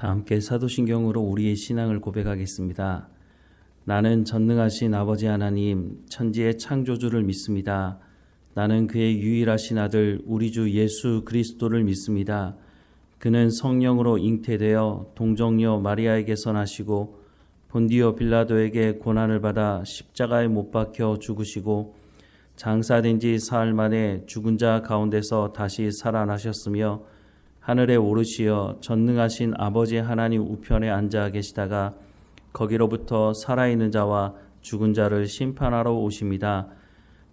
다 함께 사도신경으로 우리의 신앙을 고백하겠습니다. 나는 전능하신 아버지 하나님, 천지의 창조주를 믿습니다. 나는 그의 유일하신 아들 우리 주 예수 그리스도를 믿습니다. 그는 성령으로 잉태되어 동정녀 마리아에게서 나시고 본디오 빌라도에게 고난을 받아 십자가에 못 박혀 죽으시고 장사된 지 사흘 만에 죽은 자 가운데서 다시 살아나셨으며 하늘에 오르시어 전능하신 아버지 하나님 우편에 앉아 계시다가 거기로부터 살아있는 자와 죽은 자를 심판하러 오십니다.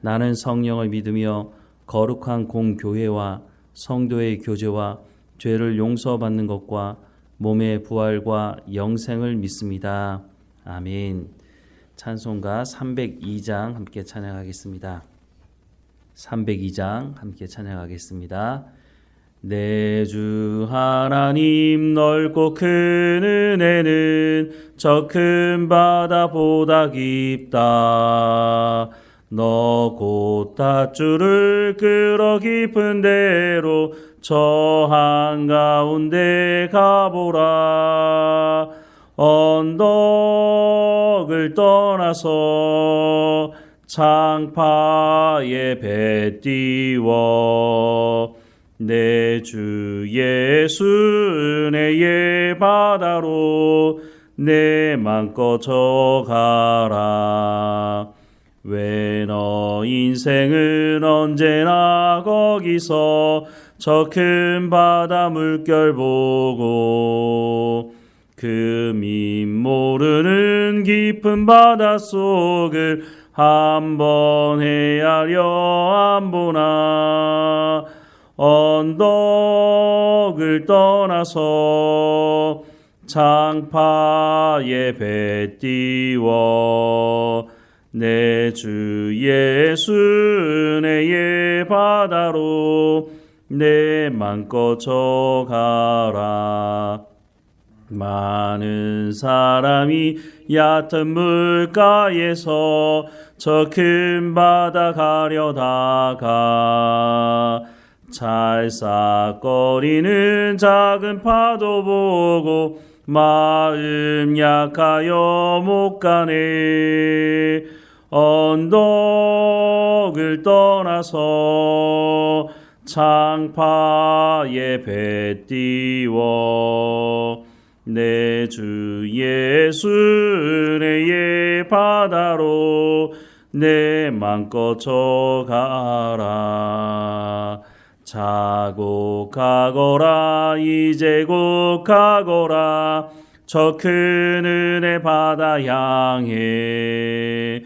나는 성령을 믿으며 거룩한 공교회와 성도의 교제와 죄를 용서받는 것과 몸의 부활과 영생을 믿습니다. 아멘. 찬송가 302장 함께 찬양하겠습니다. 302장 함께 찬양하겠습니다. 내 주 하나님 넓고 큰 은혜는 저 큰 바다보다 깊다. 너 곧 닷줄을 끌어 깊은 데로 저 한가운데 가보라. 언덕을 떠나서 창파에 배 띄워 내 주 예수 은혜의 바다로 내 맘껏 져가라. 왜 너 인생은 언제나 거기서 저 큰 바다 물결 보고 그 밑 모르는 깊은 바닷속을 한번 헤아려 안 보나. 언덕을 떠나서 창파에 배 띄워 내 주 예수 은혜의 바다로 내 맘껏 져가라. 많은 사람이 얕은 물가에서 저 큰 바다 가려다가 찰싹거리는 작은 파도 보고 마음 약하여 못 가네. 언덕을 떠나서 창파에 배 띄워 내 주 예수 은혜의 바다로 내 맘껏 져가라. 자고 가거라 이제 곧 가거라 저 큰 은혜 바다 향해.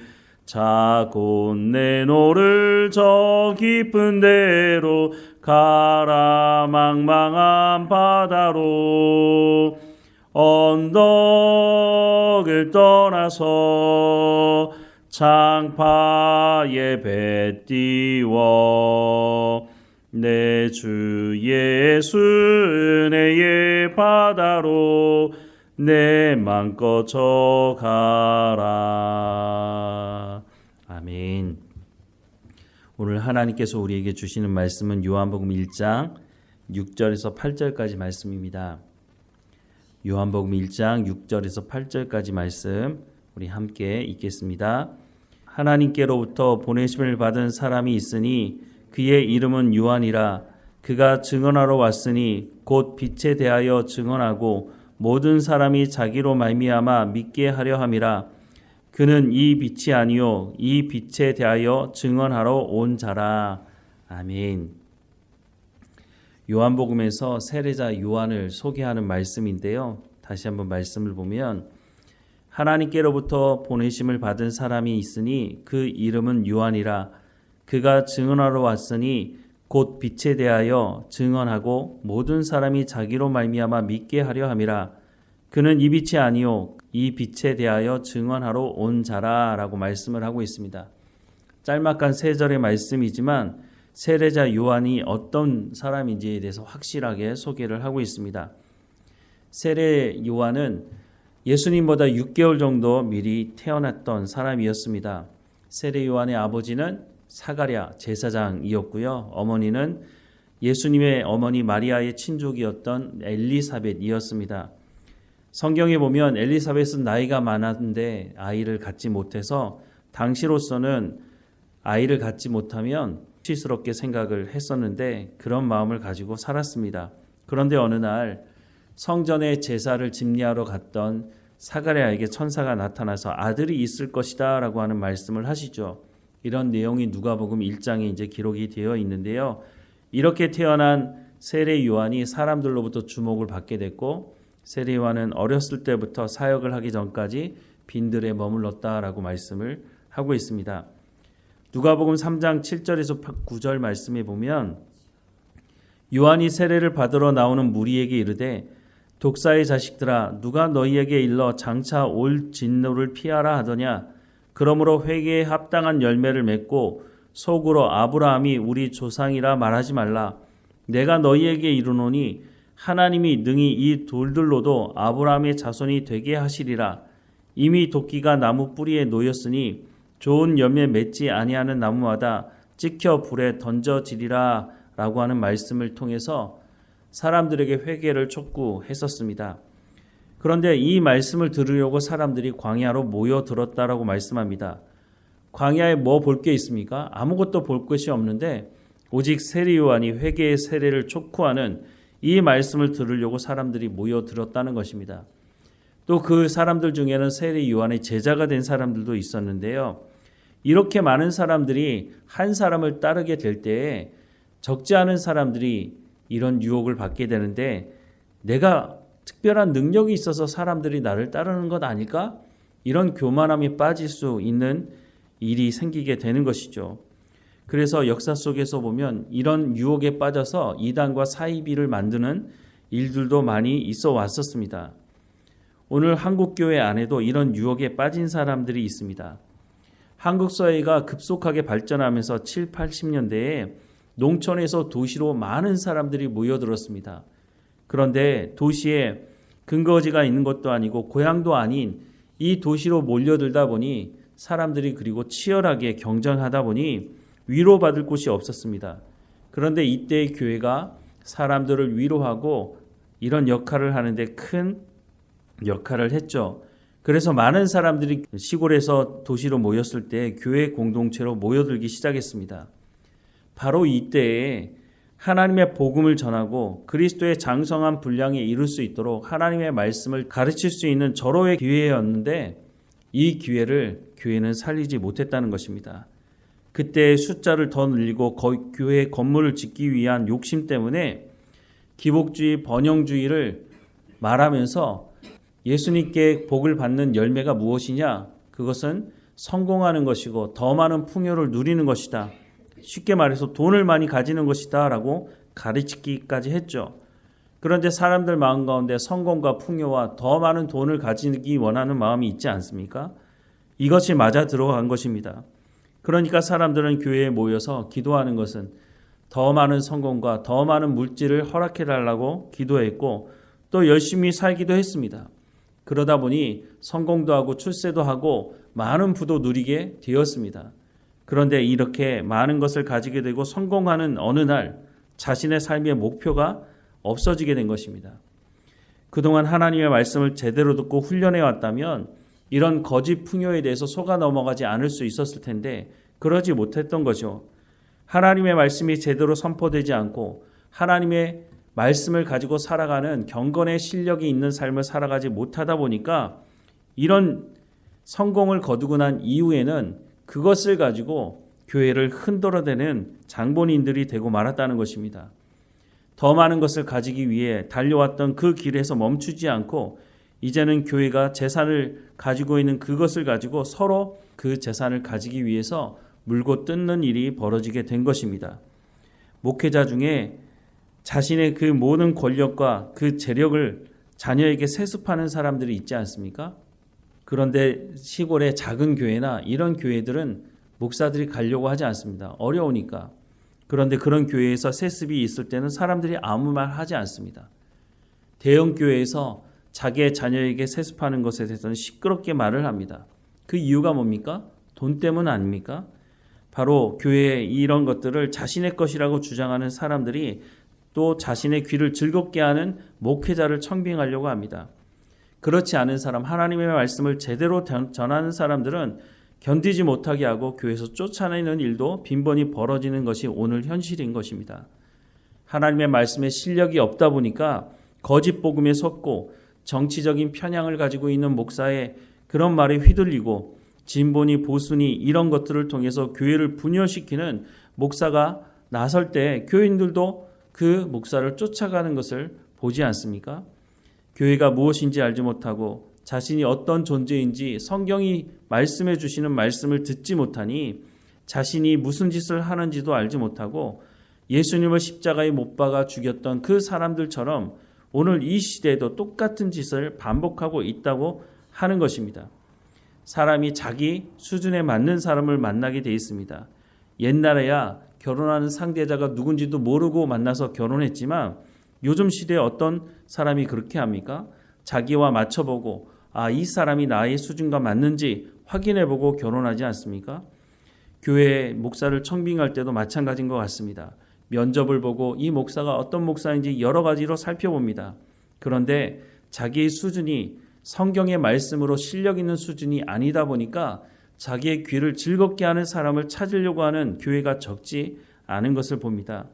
자고 내노를 저 깊은 데로 가라. 망망한 바다로 언덕을 떠나서 창파에 배 띄워 내 주 예수 은혜의 바다로 내 맘껏 져가라. 아멘. 오늘 하나님께서 우리에게 주시는 말씀은 요한복음 1장 6절에서 8절까지 말씀입니다. 요한복음 1장 6절에서 8절까지 말씀 우리 함께 읽겠습니다. 하나님께로부터 보내심을 받은 사람이 있으니 그의 이름은 요한이라. 그가 증언하러 왔으니 곧 빛에 대하여 증언하고 모든 사람이 자기로 말미암아 믿게 하려 함이라. 그는 이 빛이 아니요 이 빛에 대하여 증언하러 온 자라. 아멘. 요한복음에서 세례자 요한을 소개하는 말씀인데요. 다시 한번 말씀을 보면 하나님께로부터 보내심을 받은 사람이 있으니 그 이름은 요한이라. 그가 증언하러 왔으니 곧 빛에 대하여 증언하고 모든 사람이 자기로 말미암아 믿게 하려 함이라. 그는 이 빛이 아니요 이 빛에 대하여 증언하러 온 자라라고 말씀을 하고 있습니다. 짤막한 세 절의 말씀이지만 세례자 요한이 어떤 사람인지에 대해서 확실하게 소개를 하고 있습니다. 세례 요한은 예수님보다 6개월 정도 미리 태어났던 사람이었습니다. 세례 요한의 아버지는 사가랴 제사장이었고요. 어머니는 예수님의 어머니 마리아의 친족이었던 엘리사벳이었습니다. 성경에 보면 엘리사벳은 나이가 많았는데 아이를 갖지 못해서 당시로서는 아이를 갖지 못하면 수치스럽게 생각을 했었는데 그런 마음을 가지고 살았습니다. 그런데 어느 날 성전에 제사를 집리하러 갔던 사가랴에게 천사가 나타나서 아들이 있을 것이다 라고 하는 말씀을 하시죠. 이런 내용이 누가복음 1장에 이제 기록이 되어 있는데요. 이렇게 태어난 세례 요한이 사람들로부터 주목을 받게 됐고 세례 요한은 어렸을 때부터 사역을 하기 전까지 빈들에 머물렀다라고 말씀을 하고 있습니다. 누가복음 3장 7절에서 9절 말씀에 보면 요한이 세례를 받으러 나오는 무리에게 이르되 독사의 자식들아 누가 너희에게 일러 장차 올 진노를 피하라 하더냐. 그러므로 회개에 합당한 열매를 맺고 속으로 아브라함이 우리 조상이라 말하지 말라. 내가 너희에게 이르노니 하나님이 능히 이 돌들로도 아브라함의 자손이 되게 하시리라. 이미 도끼가 나무 뿌리에 놓였으니 좋은 열매 맺지 아니하는 나무마다 찍혀 불에 던져지리라 라고 하는 말씀을 통해서 사람들에게 회개를 촉구했었습니다. 그런데 이 말씀을 들으려고 사람들이 광야로 모여들었다라고 말씀합니다. 광야에 뭐 볼 게 있습니까? 아무것도 볼 것이 없는데 오직 세례 요한이 회개의 세례를 촉구하는 이 말씀을 들으려고 사람들이 모여들었다는 것입니다. 또 그 사람들 중에는 세례 요한의 제자가 된 사람들도 있었는데요. 이렇게 많은 사람들이 한 사람을 따르게 될 때에 적지 않은 사람들이 이런 유혹을 받게 되는데 내가 특별한 능력이 있어서 사람들이 나를 따르는 것 아닐까? 이런 교만함에 빠질 수 있는 일이 생기게 되는 것이죠. 그래서 역사 속에서 보면 이런 유혹에 빠져서 이단과 사이비를 만드는 일들도 많이 있어 왔었습니다. 오늘 한국교회 안에도 이런 유혹에 빠진 사람들이 있습니다. 한국 사회가 급속하게 발전하면서 7, 80년대에 농촌에서 도시로 많은 사람들이 모여들었습니다. 그런데 도시에 근거지가 있는 것도 아니고 고향도 아닌 이 도시로 몰려들다 보니 사람들이 그리고 치열하게 경쟁하다 보니 위로받을 곳이 없었습니다. 그런데 이때의 교회가 사람들을 위로하고 이런 역할을 하는데 큰 역할을 했죠. 그래서 많은 사람들이 시골에서 도시로 모였을 때 교회 공동체로 모여들기 시작했습니다. 바로 이때에 하나님의 복음을 전하고 그리스도의 장성한 분량에 이룰 수 있도록 하나님의 말씀을 가르칠 수 있는 절호의 기회였는데 이 기회를 교회는 살리지 못했다는 것입니다. 그때 숫자를 더 늘리고 교회 건물을 짓기 위한 욕심 때문에 기복주의, 번영주의를 말하면서 예수님께 복을 받는 열매가 무엇이냐? 그것은 성공하는 것이고 더 많은 풍요를 누리는 것이다. 쉽게 말해서 돈을 많이 가지는 것이다 라고 가르치기까지 했죠. 그런데 사람들 마음 가운데 성공과 풍요와 더 많은 돈을 가지기 원하는 마음이 있지 않습니까? 이것이 맞아 들어간 것입니다. 그러니까 사람들은 교회에 모여서 기도하는 것은 더 많은 성공과 더 많은 물질을 허락해 달라고 기도했고 또 열심히 살기도 했습니다. 그러다 보니 성공도 하고 출세도 하고 많은 부도 누리게 되었습니다. 그런데 이렇게 많은 것을 가지게 되고 성공하는 어느 날 자신의 삶의 목표가 없어지게 된 것입니다. 그동안 하나님의 말씀을 제대로 듣고 훈련해 왔다면 이런 거짓 풍요에 대해서 속아 넘어가지 않을 수 있었을 텐데 그러지 못했던 거죠. 하나님의 말씀이 제대로 선포되지 않고 하나님의 말씀을 가지고 살아가는 경건의 실력이 있는 삶을 살아가지 못하다 보니까 이런 성공을 거두고 난 이후에는 그것을 가지고 교회를 흔들어대는 장본인들이 되고 말았다는 것입니다. 더 많은 것을 가지기 위해 달려왔던 그 길에서 멈추지 않고 이제는 교회가 재산을 가지고 있는 그것을 가지고 서로 그 재산을 가지기 위해서 물고 뜯는 일이 벌어지게 된 것입니다. 목회자 중에 자신의 그 모든 권력과 그 재력을 자녀에게 세습하는 사람들이 있지 않습니까? 그런데 시골의 작은 교회나 이런 교회들은 목사들이 가려고 하지 않습니다. 어려우니까. 그런데 그런 교회에서 세습이 있을 때는 사람들이 아무 말 하지 않습니다. 대형 교회에서 자기의 자녀에게 세습하는 것에 대해서는 시끄럽게 말을 합니다. 그 이유가 뭡니까? 돈 때문 아닙니까? 바로 교회의 이런 것들을 자신의 것이라고 주장하는 사람들이 또 자신의 귀를 즐겁게 하는 목회자를 청빙하려고 합니다. 그렇지 않은 사람, 하나님의 말씀을 제대로 전하는 사람들은 견디지 못하게 하고 교회에서 쫓아내는 일도 빈번히 벌어지는 것이 오늘 현실인 것입니다. 하나님의 말씀에 실력이 없다 보니까 거짓 복음에 섰고 정치적인 편향을 가지고 있는 목사의 그런 말에 휘둘리고 진보니 보수니 이런 것들을 통해서 교회를 분열시키는 목사가 나설 때 교인들도 그 목사를 쫓아가는 것을 보지 않습니까? 교회가 무엇인지 알지 못하고 자신이 어떤 존재인지 성경이 말씀해 주시는 말씀을 듣지 못하니 자신이 무슨 짓을 하는지도 알지 못하고 예수님을 십자가에 못 박아 죽였던 그 사람들처럼 오늘 이 시대에도 똑같은 짓을 반복하고 있다고 하는 것입니다. 사람이 자기 수준에 맞는 사람을 만나게 돼 있습니다. 옛날에야 결혼하는 상대자가 누군지도 모르고 만나서 결혼했지만 요즘 시대에 어떤 사람이 그렇게 합니까? 자기와 맞춰보고 이 사람이 나의 수준과 맞는지 확인해보고 결혼하지 않습니까? 교회 목사를 청빙할 때도 마찬가지인 것 같습니다. 면접을 보고 이 목사가 어떤 목사인지 여러 가지로 살펴봅니다. 그런데 자기의 수준이 성경의 말씀으로 실력 있는 수준이 아니다 보니까 자기의 귀를 즐겁게 하는 사람을 찾으려고 하는 교회가 적지 않은 것을 봅니다.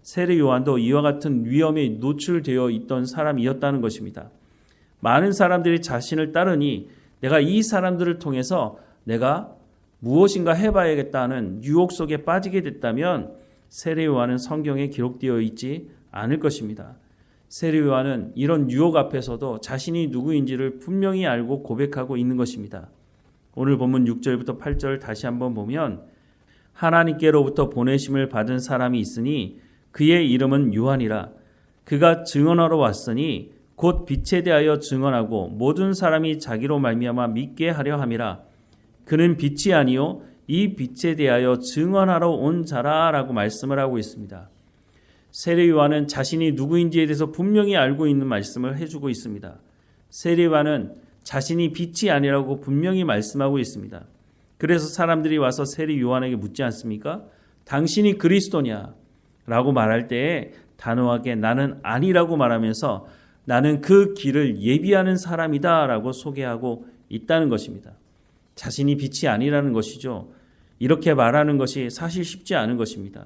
세례 요한도 이와 같은 위험에 노출되어 있던 사람이었다는 것입니다. 많은 사람들이 자신을 따르니 내가 이 사람들을 통해서 내가 무엇인가 해봐야겠다는 유혹 속에 빠지게 됐다면 세례 요한은 성경에 기록되어 있지 않을 것입니다. 세례 요한은 이런 유혹 앞에서도 자신이 누구인지를 분명히 알고 고백하고 있는 것입니다. 오늘 본문 6절부터 8절 다시 한번 보면 하나님께로부터 보내심을 받은 사람이 있으니 그의 이름은 요한이라. 그가 증언하러 왔으니 곧 빛에 대하여 증언하고 모든 사람이 자기로 말미암아 믿게 하려 함이라. 그는 빛이 아니요 이 빛에 대하여 증언하러 온 자라라고 말씀을 하고 있습니다. 세례 요한은 자신이 누구인지에 대해서 분명히 알고 있는 말씀을 해주고 있습니다. 세례 요한은 자신이 빛이 아니라고 분명히 말씀하고 있습니다. 그래서 사람들이 와서 세례 요한에게 묻지 않습니까? 당신이 그리스도냐? 라고 말할 때에 단호하게 나는 아니라고 말하면서 나는 그 길을 예비하는 사람이다 라고 소개하고 있다는 것입니다. 자신이 빛이 아니라는 것이죠. 이렇게 말하는 것이 사실 쉽지 않은 것입니다.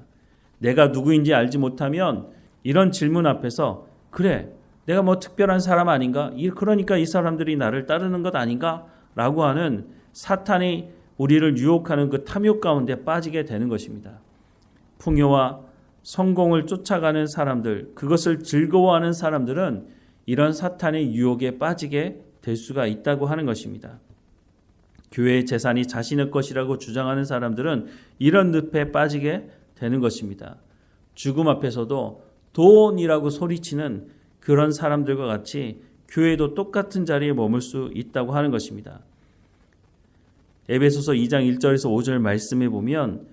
내가 누구인지 알지 못하면 이런 질문 앞에서 그래 내가 뭐 특별한 사람 아닌가? 그러니까 이 사람들이 나를 따르는 것 아닌가? 라고 하는 사탄이 우리를 유혹하는 그 탐욕 가운데 빠지게 되는 것입니다. 풍요와 성공을 쫓아가는 사람들, 그것을 즐거워하는 사람들은 이런 사탄의 유혹에 빠지게 될 수가 있다고 하는 것입니다. 교회의 재산이 자신의 것이라고 주장하는 사람들은 이런 늪에 빠지게 되는 것입니다. 죽음 앞에서도 돈이라고 소리치는 그런 사람들과 같이 교회도 똑같은 자리에 머물 수 있다고 하는 것입니다. 에베소서 2장 1절에서 5절 말씀에 보면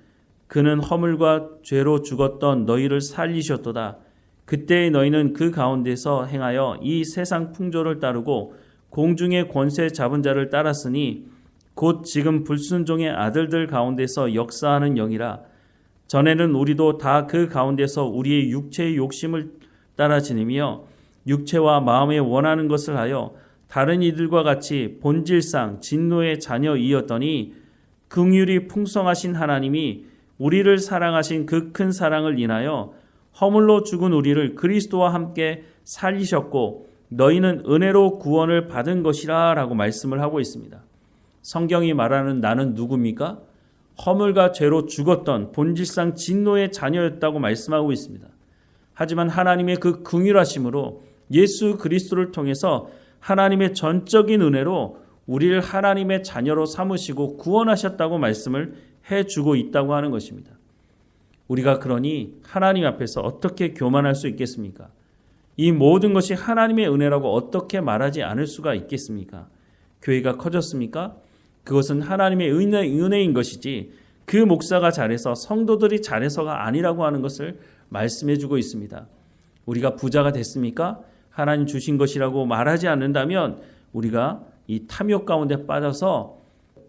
그는 허물과 죄로 죽었던 너희를 살리셨도다. 그때의 너희는 그 가운데서 행하여 이 세상 풍조를 따르고 공중의 권세 잡은 자를 따랐으니 곧 지금 불순종의 아들들 가운데서 역사하는 영이라. 전에는 우리도 다 그 가운데서 우리의 육체의 욕심을 따라 지내며 육체와 마음에 원하는 것을 하여 다른 이들과 같이 본질상 진노의 자녀이었더니 긍휼이 풍성하신 하나님이 우리를 사랑하신 그 큰 사랑을 인하여 허물로 죽은 우리를 그리스도와 함께 살리셨고 너희는 은혜로 구원을 받은 것이라 라고 말씀을 하고 있습니다. 성경이 말하는 나는 누굽니까? 허물과 죄로 죽었던 본질상 진노의 자녀였다고 말씀하고 있습니다. 하지만 하나님의 그 긍휼하심으로 예수 그리스도를 통해서 하나님의 전적인 은혜로 우리를 하나님의 자녀로 삼으시고 구원하셨다고 말씀을 해주고 있다고 하는 것입니다. 우리가 그러니 하나님 앞에서 어떻게 교만할 수 있겠습니까? 이 모든 것이 하나님의 은혜라고 어떻게 말하지 않을 수가 있겠습니까? 교회가 커졌습니까? 그것은 하나님의 은혜인 것이지 그 목사가 잘해서 성도들이 잘해서가 아니라고 하는 것을 말씀해주고 있습니다. 우리가 부자가 됐습니까? 하나님 주신 것이라고 말하지 않는다면 우리가 이 탐욕 가운데 빠져서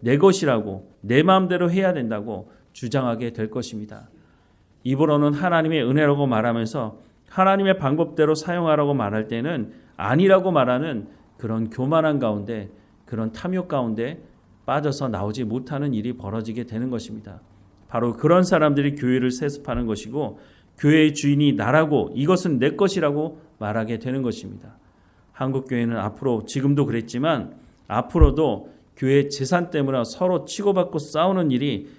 내 것이라고 내 마음대로 해야 된다고 주장하게 될 것입니다. 입으로는 하나님의 은혜라고 말하면서 하나님의 방법대로 사용하라고 말할 때는 아니라고 말하는 그런 교만한 가운데, 그런 탐욕 가운데 빠져서 나오지 못하는 일이 벌어지게 되는 것입니다. 바로 그런 사람들이 교회를 세습하는 것이고 교회의 주인이 나라고 이것은 내 것이라고 말하게 되는 것입니다. 한국교회는 앞으로, 지금도 그랬지만 앞으로도 교회 재산 때문에 서로 치고받고 싸우는 일이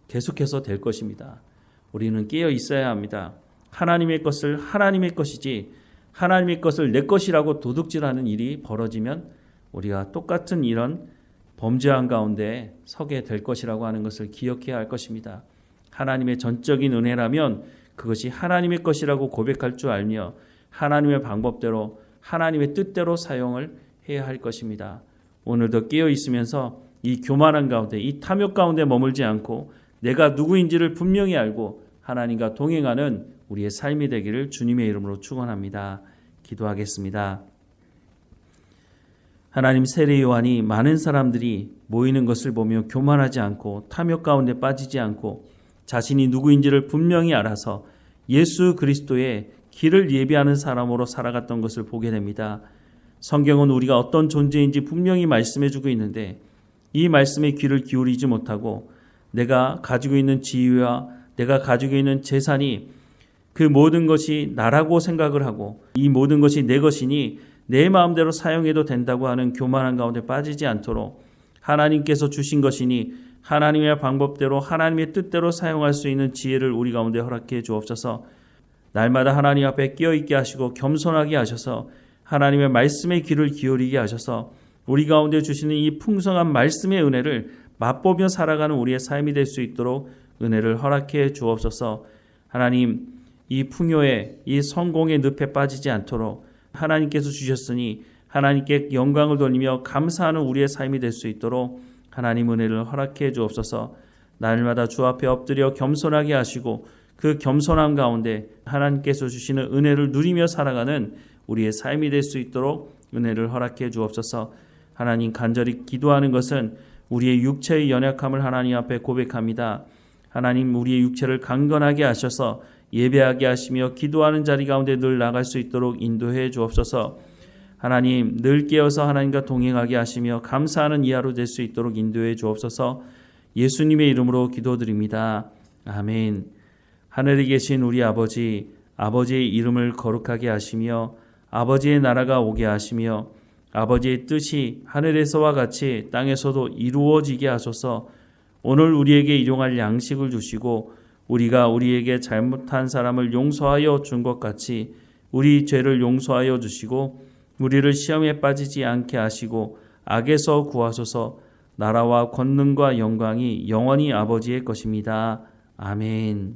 계속해서 될 것입니다. 우리는 깨어 있어야 합니다. 하나님의 것을 하나님의 것이지 하나님의 것을 내 것이라고 도둑질하는 일이 벌어지면 우리가 똑같은 이런 범죄한 가운데 서게 될 것이라고 하는 것을 기억해야 할 것입니다. 하나님의 전적인 은혜라면 그것이 하나님의 것이라고 고백할 줄 알며 하나님의 방법대로 하나님의 뜻대로 사용을 해야 할 것입니다. 오늘도 깨어 있으면서 이 교만한 가운데, 이 탐욕 가운데 머물지 않고 내가 누구인지를 분명히 알고 하나님과 동행하는 우리의 삶이 되기를 주님의 이름으로 축원합니다. 기도하겠습니다. 하나님, 세례 요한이 많은 사람들이 모이는 것을 보며 교만하지 않고 탐욕 가운데 빠지지 않고 자신이 누구인지를 분명히 알아서 예수 그리스도의 길을 예비하는 사람으로 살아갔던 것을 보게 됩니다. 성경은 우리가 어떤 존재인지 분명히 말씀해주고 있는데 이 말씀에 귀를 기울이지 못하고 내가 가지고 있는 지위와 내가 가지고 있는 재산이 그 모든 것이 나라고 생각을 하고 이 모든 것이 내 것이니 내 마음대로 사용해도 된다고 하는 교만한 가운데 빠지지 않도록 하나님께서 주신 것이니 하나님의 방법대로 하나님의 뜻대로 사용할 수 있는 지혜를 우리 가운데 허락해 주옵소서. 날마다 하나님 앞에 깨어있게 하시고 겸손하게 하셔서 하나님의 말씀에 귀를 기울이게 하셔서 우리 가운데 주시는 이 풍성한 말씀의 은혜를 맛보며 살아가는 우리의 삶이 될 수 있도록 은혜를 허락해 주옵소서. 하나님, 이 풍요의 이 성공의 늪에 빠지지 않도록 하나님께서 주셨으니 하나님께 영광을 돌리며 감사하는 우리의 삶이 될 수 있도록 하나님 은혜를 허락해 주옵소서. 날마다 주 앞에 엎드려 겸손하게 하시고 그 겸손함 가운데 하나님께서 주시는 은혜를 누리며 살아가는 우리의 삶이 될 수 있도록 은혜를 허락해 주옵소서. 하나님, 간절히 기도하는 것은 우리의 육체의 연약함을 하나님 앞에 고백합니다. 하나님, 우리의 육체를 강건하게 하셔서 예배하게 하시며 기도하는 자리 가운데 늘 나갈 수 있도록 인도해 주옵소서. 하나님, 늘 깨어서 하나님과 동행하게 하시며 감사하는 이하로 될 수 있도록 인도해 주옵소서. 예수님의 이름으로 기도드립니다. 아멘. 하늘에 계신 우리 아버지, 아버지의 이름을 거룩하게 하시며 아버지의 나라가 오게 하시며 아버지의 뜻이 하늘에서와 같이 땅에서도 이루어지게 하소서. 오늘 우리에게 일용할 양식을 주시고 우리가 우리에게 잘못한 사람을 용서하여 준 것 같이 우리 죄를 용서하여 주시고 우리를 시험에 빠지지 않게 하시고 악에서 구하소서. 나라와 권능과 영광이 영원히 아버지의 것입니다. 아멘.